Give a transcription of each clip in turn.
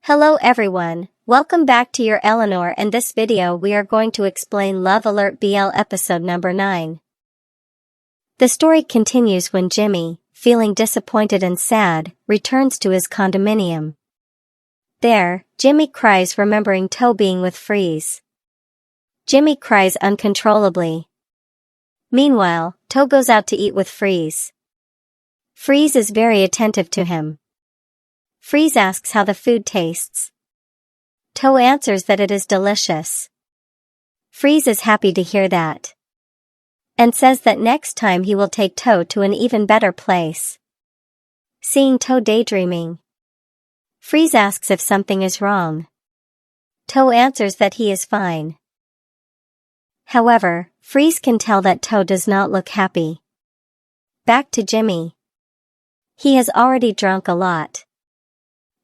Hello everyone, welcome back to your Eleanor, and this video we are going to explain Love Alert BL episode number 9. The story continues when Jimmy, feeling disappointed and sad, returns to his condominium. There, Jimmy cries remembering To being with Freeze. Jimmy cries uncontrollably. Meanwhile, To goes out to eat with Freeze. Freeze is very attentive to him. Freeze asks how the food tastes. To answers that it is delicious. Freeze is happy to hear that, and says that next time he will take To to an even better place. Seeing To daydreaming, Freeze asks if something is wrong. To answers that he is fine. However, Freeze can tell that To does not look happy. Back to Jimmy. He has already drunk a lot.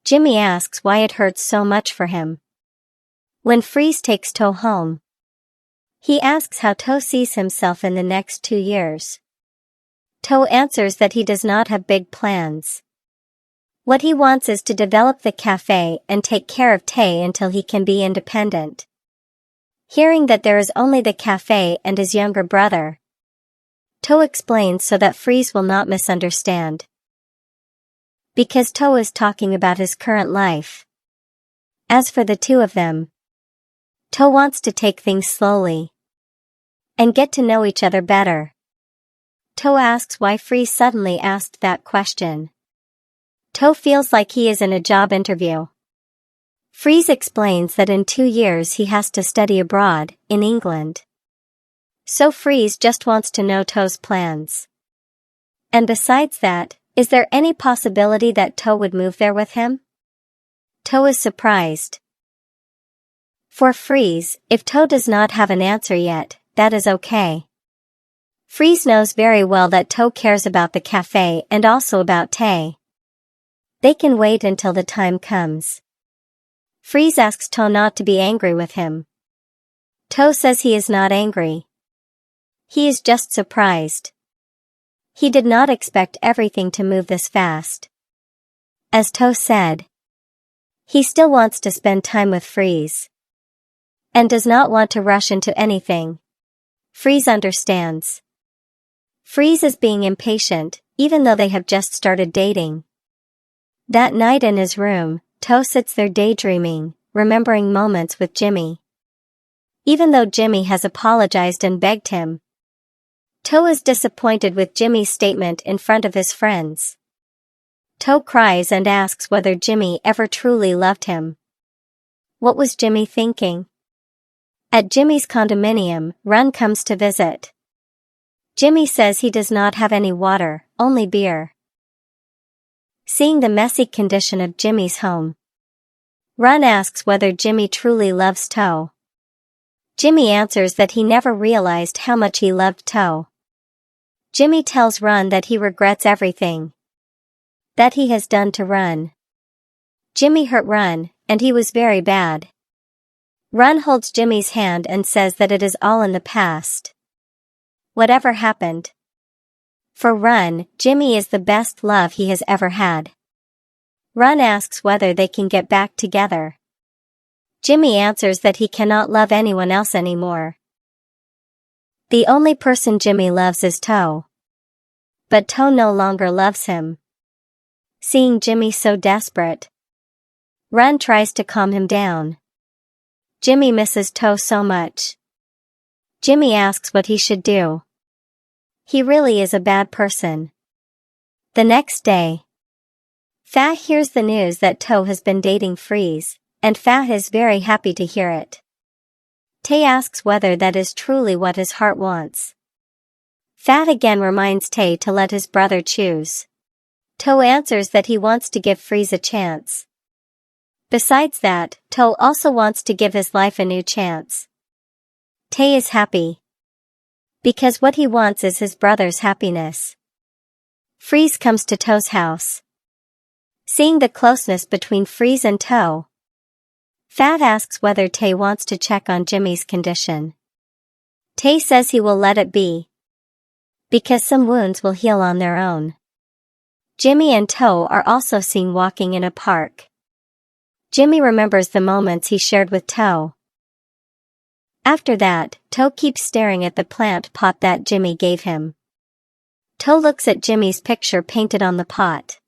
Jimmy asks why it hurts so much for him. When Freeze takes To home, he asks how To sees himself in the next 2 years. To answers that he does not have big plans. What he wants is to develop the cafe and take care of Tae until he can be independent. Hearing that there is only the cafe and his younger brother, To explains so that Freeze will not misunderstand. Because To is talking about his current life. As for the two of them, To wants to take things slowly and get to know each other better. To asks why Freeze suddenly asked that question. To feels like he is in a job interview. Freeze explains that in 2 years he has to study abroad, in England. So Freeze just wants to know To's plans. And besides that, is there any possibility that To would move there with him? To is surprised. For Freeze, if To does not have an answer yet, that is okay. Freeze knows very well that To cares about the cafe and also about Tae. They can wait until the time comes. Freeze asks To not to be angry with him. To says he is not angry. He is just surprised. He did not expect everything to move this fast. As To said, he still wants to spend time with Freeze and does not want to rush into anything. Freeze understands. Freeze is being impatient, even though they have just started dating. That night in his room, To sits there daydreaming, remembering moments with Jimmy. Even though Jimmy has apologized and begged him, To is disappointed with Jimmy's statement in front of his friends. To cries and asks whether Jimmy ever truly loved him. What was Jimmy thinking? At Jimmy's condominium, Run comes to visit. Jimmy says he does not have any water, only beer. Seeing the messy condition of Jimmy's home, Run asks whether Jimmy truly loves To. Jimmy answers that he never realized how much he loved To. Jimmy tells Run that he regrets everything that he has done to Run. Jimmy hurt Run, and he was very bad. Run holds Jimmy's hand and says that it is all in the past. Whatever happened. For Run, Jimmy is the best love he has ever had. Run asks whether they can get back together. Jimmy answers that he cannot love anyone else anymore. The only person Jimmy loves is To. But To no longer loves him. Seeing Jimmy so desperate, Run tries to calm him down. Jimmy misses To so much. Jimmy asks what he should do. He really is a bad person. The next day, Fat hears the news that To has been dating Freeze, and Fat is very happy to hear it. Tae asks whether that is truly what his heart wants. Fat again reminds Tae to let his brother choose. To answers that he wants to give Freeze a chance. Besides that, To also wants to give his life a new chance. Tae is happy, because what he wants is his brother's happiness. Freeze comes to To's house. Seeing the closeness between Freeze and To, Fat asks whether Tae wants to check on Jimmy's condition. Tae says he will let it be, because some wounds will heal on their own. Jimmy and To are also seen walking in a park. Jimmy remembers the moments he shared with Toe. After that, Toe keeps staring at the plant pot that Jimmy gave him. Toe looks at Jimmy's picture painted on the pot.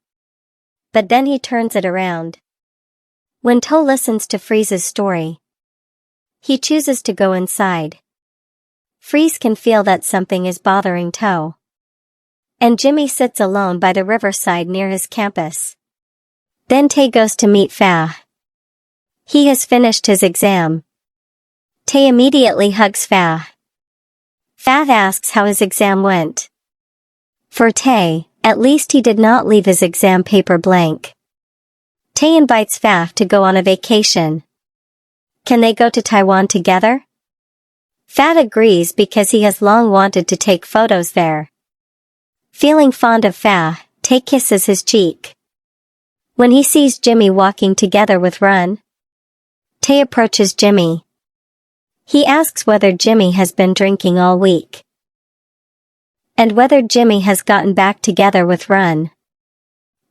But then he turns it around. When Toe listens to Freeze's story, he chooses to go inside. Freeze can feel that something is bothering Toe. And Jimmy sits alone by the riverside near his campus. Then Tay goes to meet Fa. He has finished his exam. Tay immediately hugs Fa. Fa asks how his exam went. For Tay, at least he did not leave his exam paper blank. Tay invites Fa to go on a vacation. Can they go to Taiwan together? Fa agrees because he has long wanted to take photos there. Feeling fond of Fa, Tay kisses his cheek. When he sees Jimmy walking together with Run, Tay approaches Jimmy. He asks whether Jimmy has been drinking all week. And whether Jimmy has gotten back together with Run.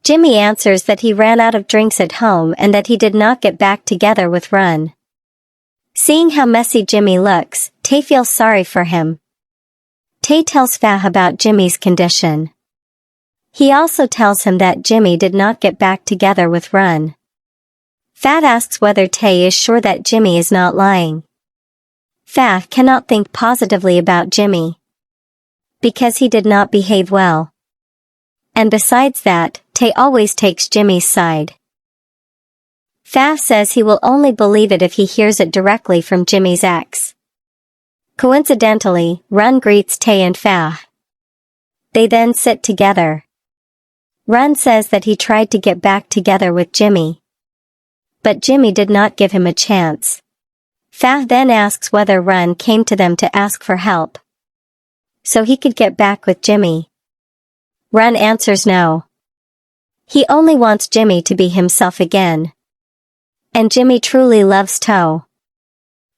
Jimmy answers that he ran out of drinks at home and that he did not get back together with Run. Seeing how messy Jimmy looks, Tay feels sorry for him. Tay tells Fa about Jimmy's condition. He also tells him that Jimmy did not get back together with Run. Fa asks whether Tay is sure that Jimmy is not lying. Fa cannot think positively about Jimmy, because he did not behave well. And besides that, Tay always takes Jimmy's side. Fa says he will only believe it if he hears it directly from Jimmy's ex. Coincidentally, Run greets Tay and Fa. They then sit together. Run says that he tried to get back together with Jimmy, but Jimmy did not give him a chance. Fa then asks whether Run came to them to ask for help, so he could get back with Jimmy. Run answers no. He only wants Jimmy to be himself again. And Jimmy truly loves Toe.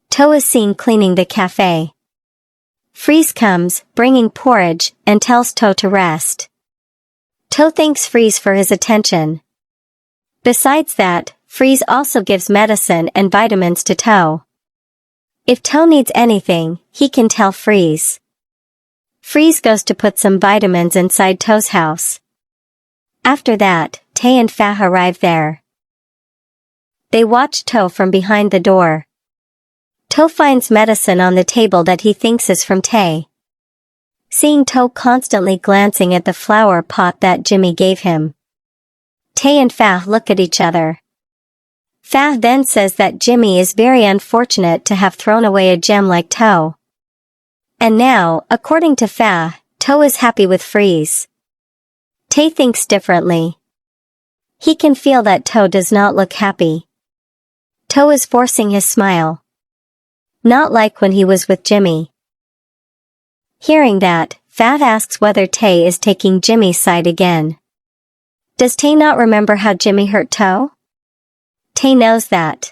Toe is seen cleaning the cafe. Freeze comes, bringing porridge, and tells Toe to rest. Toe thanks Freeze for his attention. Besides that, Freeze also gives medicine and vitamins to Toe. If Toe needs anything, he can tell Freeze. Freeze goes to put some vitamins inside Toe's house. After that, Tay and Fa arrive there. They watch Toe from behind the door. Toe finds medicine on the table that he thinks is from Tay. Seeing Toe constantly glancing at the flower pot that Jimmy gave him, Tay and Fa look at each other. Fa then says that Jimmy is very unfortunate to have thrown away a gem like Toe. And now, according to Fa, Toe is happy with Freeze. Tay thinks differently. He can feel that Toe does not look happy. Toe is forcing his smile. Not like when he was with Jimmy. Hearing that, Fa asks whether Tay is taking Jimmy's side again. Does Tay not remember how Jimmy hurt Toe? Tay knows that.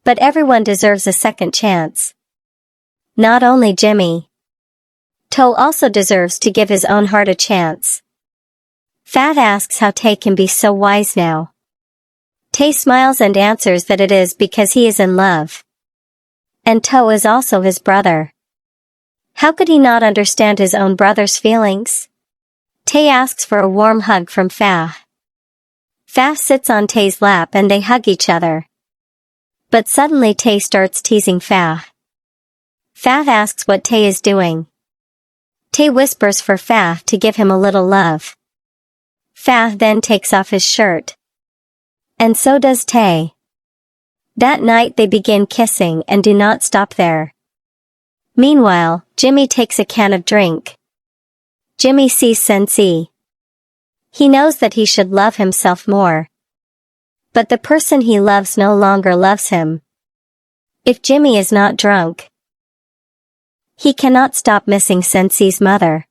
But everyone deserves a second chance. Not only Jimmy. Toe also deserves to give his own heart a chance. Fa asks how Tay can be so wise now. Tay smiles and answers that it is because he is in love. And Toe is also his brother. How could he not understand his own brother's feelings? Tay asks for a warm hug from Fa. Fa sits on Tay's lap and they hug each other. But suddenly Tay starts teasing Fa. Fa asks what Tay is doing. Tay whispers for Fa to give him a little love. Fa then takes off his shirt. And so does Tay. That night they begin kissing and do not stop there. Meanwhile, Jimmy takes a can of drink. Jimmy sees Sensei. He knows that he should love himself more. But the person he loves no longer loves him. If Jimmy is not drunk, he cannot stop missing Sensei's mother.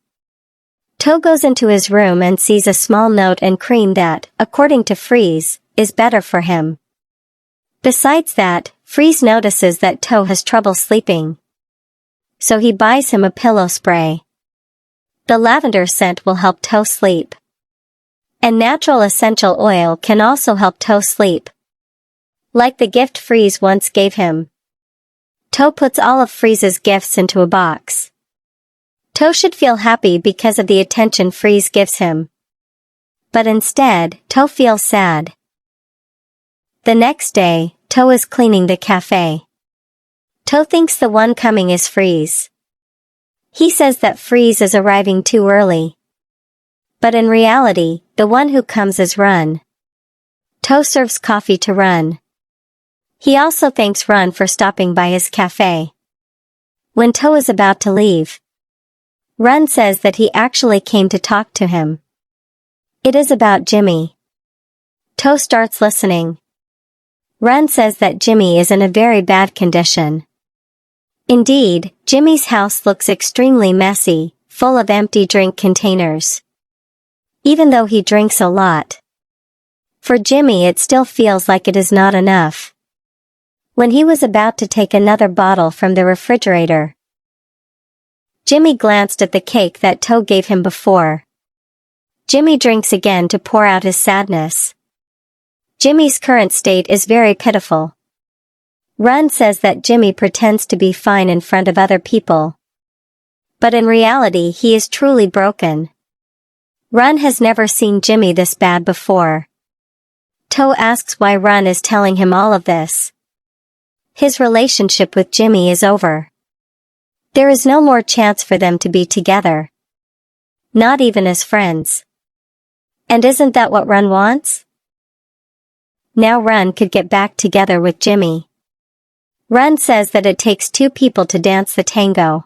Toe goes into his room and sees a small note and cream that, according to Freeze, is better for him. Besides that, Freeze notices that Toe has trouble sleeping. So he buys him a pillow spray. The lavender scent will help Toe sleep. And natural essential oil can also help Toe sleep. Like the gift Freeze once gave him. To puts all of Freeze's gifts into a box. To should feel happy because of the attention Freeze gives him. But instead, To feels sad. The next day, To is cleaning the cafe. To thinks the one coming is Freeze. He says that Freeze is arriving too early. But in reality, the one who comes is Run. To serves coffee to Run. He also thanks Run for stopping by his cafe. When To is about to leave, Run says that he actually came to talk to him. It is about Jimmy. To starts listening. Run says that Jimmy is in a very bad condition. Indeed, Jimmy's house looks extremely messy, full of empty drink containers. Even though he drinks a lot, for Jimmy it still feels like it is not enough. When he was about to take another bottle from the refrigerator, Jimmy glanced at the cake that To gave him before. Jimmy drinks again to pour out his sadness. Jimmy's current state is very pitiful. Run says that Jimmy pretends to be fine in front of other people. But in reality he is truly broken. Run has never seen Jimmy this bad before. To asks why Run is telling him all of this. His relationship with Jimmy is over. There is no more chance for them to be together. Not even as friends. And isn't that what Run wants? Now Run could get back together with Jimmy. Run says that it takes two people to dance the tango.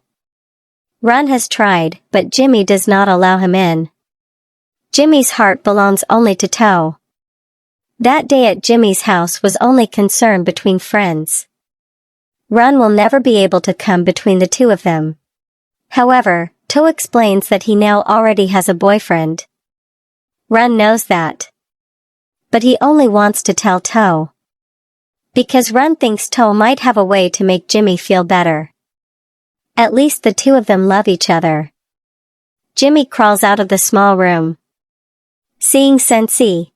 Run has tried, but Jimmy does not allow him in. Jimmy's heart belongs only to To. That day at Jimmy's house was only concern between friends. Run will never be able to come between the two of them. However, To explains that he now already has a boyfriend. Run knows that. But he only wants to tell To. Because Run thinks To might have a way to make Jimmy feel better. At least the two of them love each other. Jimmy crawls out of the small room. Seeing Sensei,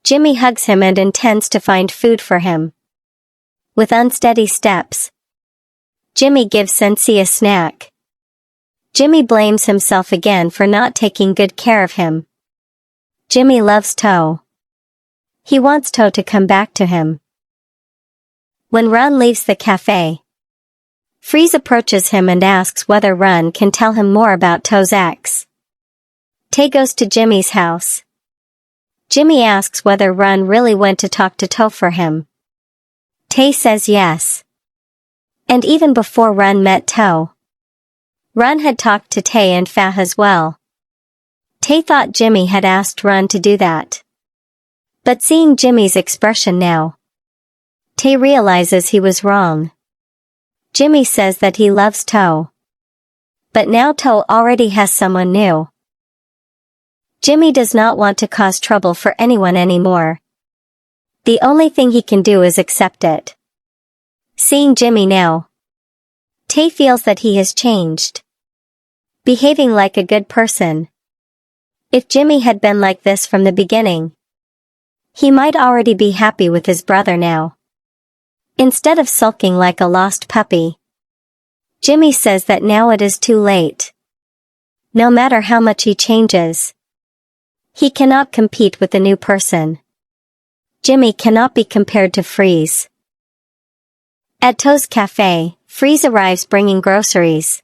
Jimmy hugs him and intends to find food for him. With unsteady steps, Jimmy gives Sensei a snack. Jimmy blames himself again for not taking good care of him. Jimmy loves To. He wants To to come back to him. When Run leaves the cafe, Freeze approaches him and asks whether Run can tell him more about To's ex. Tae goes to Jimmy's house. Jimmy asks whether Run really went to talk to To for him. Tae says yes. And even before Run met To, Run had talked to Tae and Fa as well. Tae thought Jimmy had asked Run to do that. But seeing Jimmy's expression now, Tae realizes he was wrong. Jimmy says that he loves To. But now To already has someone new. Jimmy does not want to cause trouble for anyone anymore. The only thing he can do is accept it. Seeing Jimmy now, Tae feels that he has changed. Behaving like a good person. If Jimmy had been like this from the beginning, he might already be happy with his brother now. Instead of sulking like a lost puppy, Jimmy says that now it is too late. No matter how much he changes, he cannot compete with the new person. Jimmy cannot be compared to Freeze. At To's cafe, Freeze arrives bringing groceries.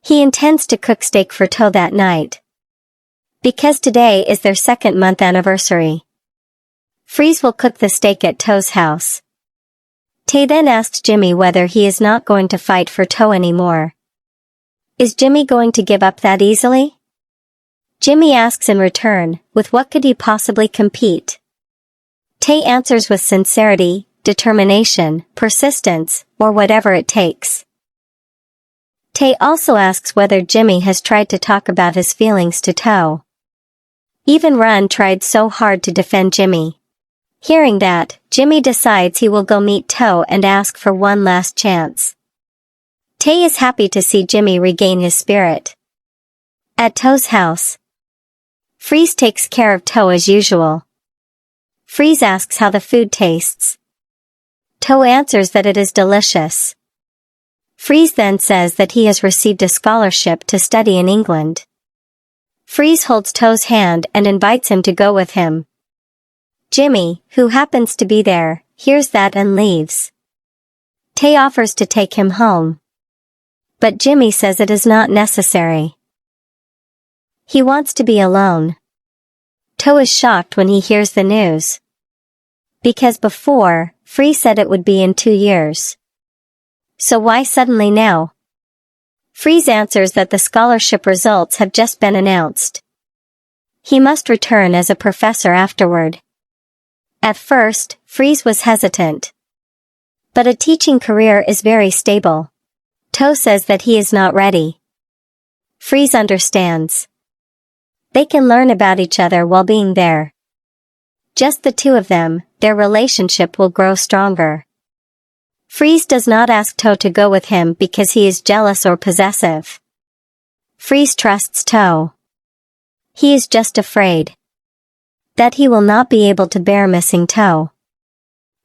He intends to cook steak for To that night. Because today is their 2nd-month anniversary. Freeze will cook the steak at To's house. Tae then asks Jimmy whether he is not going to fight for To anymore. Is Jimmy going to give up that easily? Jimmy asks in return, with what could he possibly compete? Tae answers with sincerity, determination, persistence, or whatever it takes. Tae also asks whether Jimmy has tried to talk about his feelings to To. Even Run tried so hard to defend Jimmy. Hearing that, Jimmy decides he will go meet To and ask for one last chance. Tae is happy to see Jimmy regain his spirit. At To's house, Freeze takes care of To as usual. Freeze asks how the food tastes. To answers that it is delicious. Freeze then says that he has received a scholarship to study in England. Freeze holds To's hand and invites him to go with him. Jimmy, who happens to be there, hears that and leaves. Tay offers to take him home. But Jimmy says it is not necessary. He wants to be alone. To is shocked when he hears the news. Because before, Freeze said it would be in 2 years. So why suddenly now? Freeze answers that the scholarship results have just been announced. He must return as a professor afterward. At first, Freeze was hesitant. But a teaching career is very stable. To says that he is not ready. Freeze understands. They can learn about each other while being there. Just the two of them, their relationship will grow stronger. Freeze does not ask To to go with him because he is jealous or possessive. Freeze trusts To. He is just afraid that he will not be able to bear missing To.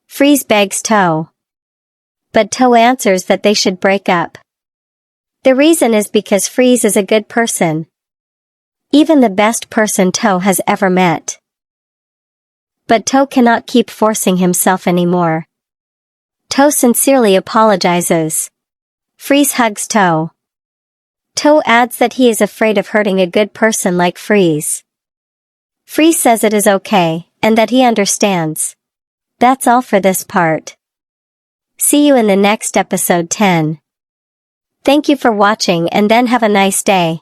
Freeze begs To. But To answers that they should break up. The reason is because Freeze is a good person. Even the best person To has ever met. But To cannot keep forcing himself anymore. To sincerely apologizes. Freeze hugs To. To adds that he is afraid of hurting a good person like Freeze. Freeze says it is okay, and that he understands. That's all for this part. See you in the next episode 10. Thank you for watching and then have a nice day.